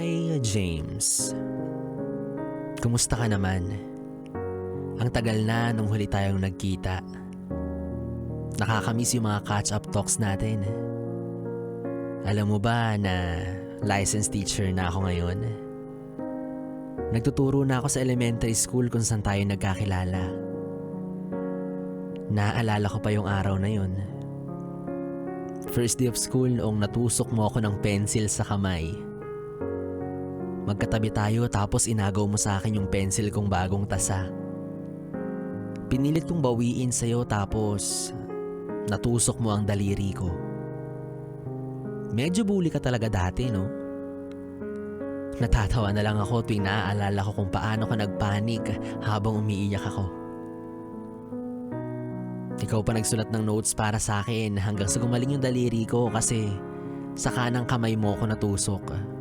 Hi, James. Kumusta ka naman? Ang tagal na nung huli tayong nagkita. Nakakamiss yung mga catch-up talks natin. Alam mo ba na licensed teacher na ako ngayon? Nagtuturo na ako sa elementary school kung saan tayo nagkakilala. Naaalala ko pa yung araw na yun. First day of school noong natusok mo ako ng pencil sa kamay. Magkatabi tayo tapos inagaw mo sa akin yung pencil kong bagong tasa. Pinilit kong bawiin sa'yo tapos natusok mo ang daliri ko. Medyo bully ka talaga dati, no? Natatawa na lang ako tuwing naaalala ko kung paano ka nagpanik habang umiiyak ako. Ikaw pa nagsulat ng notes para sa akin hanggang sa gumaling yung daliri ko kasi sa kanang kamay mo ko natusok.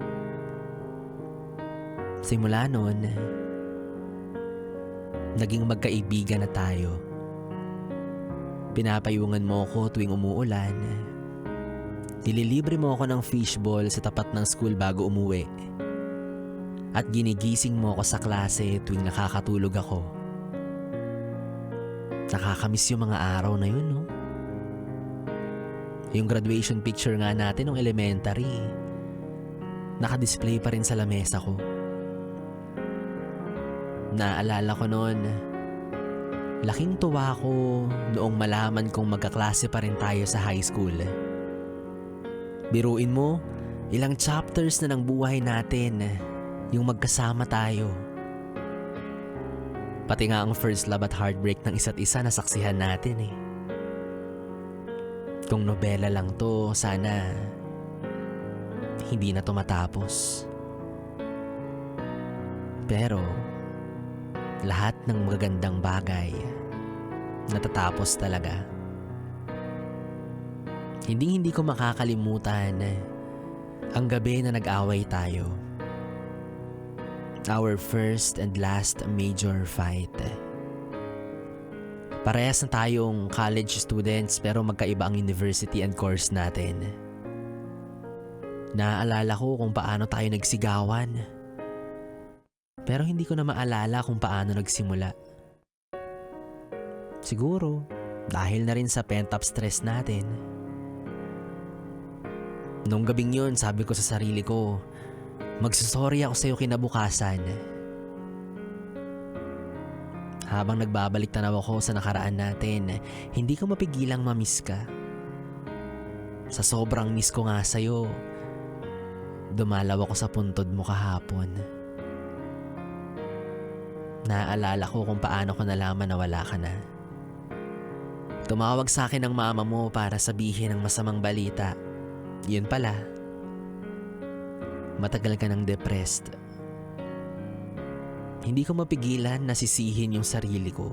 Simula noon, naging magkaibigan na tayo. Pinapayungan mo ko tuwing umuulan. Nililibre mo ako ng fishball sa tapat ng school bago umuwi. At ginigising mo ako sa klase tuwing nakakatulog ako. Nakakamiss yung mga araw na yun, no? Yung graduation picture nga natin ng elementary, nakadisplay pa rin sa lamesa ko. Naalala ko noon, laking tuwa ko noong malaman kong magkaklase pa rin tayo sa high school. Biruin mo, ilang chapters na ng buhay natin yung magkasama tayo. Pati nga ang first love at heartbreak ng isa't isa nasaksihan natin eh. Kung nobela lang to, sana hindi na to matapos. Pero lahat ng magagandang bagay natatapos talaga. Hindi ko makakalimutan ang gabi na nag-away tayo. Our first and last major fight. Parehas na tayong college students pero magkaiba ang university and course natin. Naaalala ko kung paano tayo nagsigawan. Pero hindi ko na maalala kung paano nagsimula. Siguro, dahil na rin sa pent-up stress natin. Nung gabing yun, sabi ko sa sarili ko, magsusorry ako sa'yo kinabukasan. Habang nagbabalik tanaw ako sa nakaraan natin, hindi ko mapigilang mamiss ka. Sa sobrang miss ko nga sa'yo, dumalaw ako sa puntod mo kahapon. Naaalala ko kung paano ko nalaman na wala ka na. Tumawag sa akin ang mama mo para sabihin ang masamang balita. Yun pala, matagal ka nang depressed. Hindi ko mapigilan na sisihin yung sarili ko.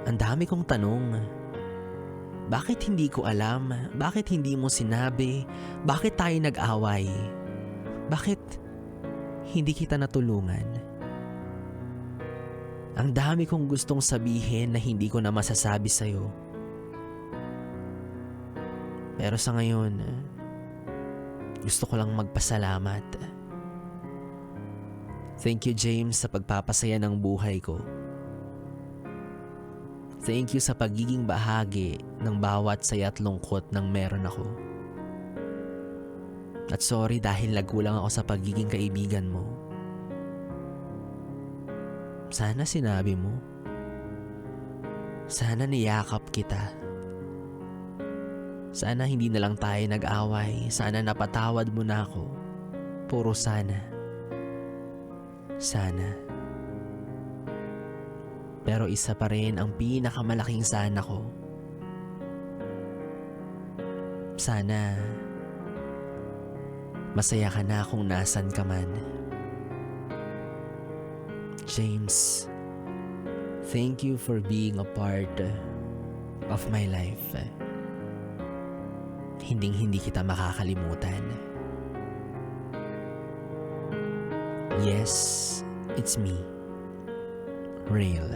Ang dami kong tanong. Bakit hindi ko alam? Bakit hindi mo sinabi? Bakit tayo nag-away? Bakit hindi kita natulungan? Ang dami kong gustong sabihin na hindi ko na masasabi sa'yo. Pero sa ngayon, gusto ko lang magpasalamat. Thank you, James, sa pagpapasaya ng buhay ko. Thank you sa pagiging bahagi ng bawat saya at lungkot ng meron ako. At sorry dahil nagkulang ako sa pagiging kaibigan mo. Sana sinabi mo. Sana niyakap kita. Sana hindi na lang tayo nag-away. Sana napatawad mo na ako. Puro sana. Sana. Pero isa pa rin ang pinakamalaking sana ko. Sana masaya ka na kung nasan ka man. James, thank you for being a part of my life. Hindi kita makakalimutan. Yes, it's me, Rail.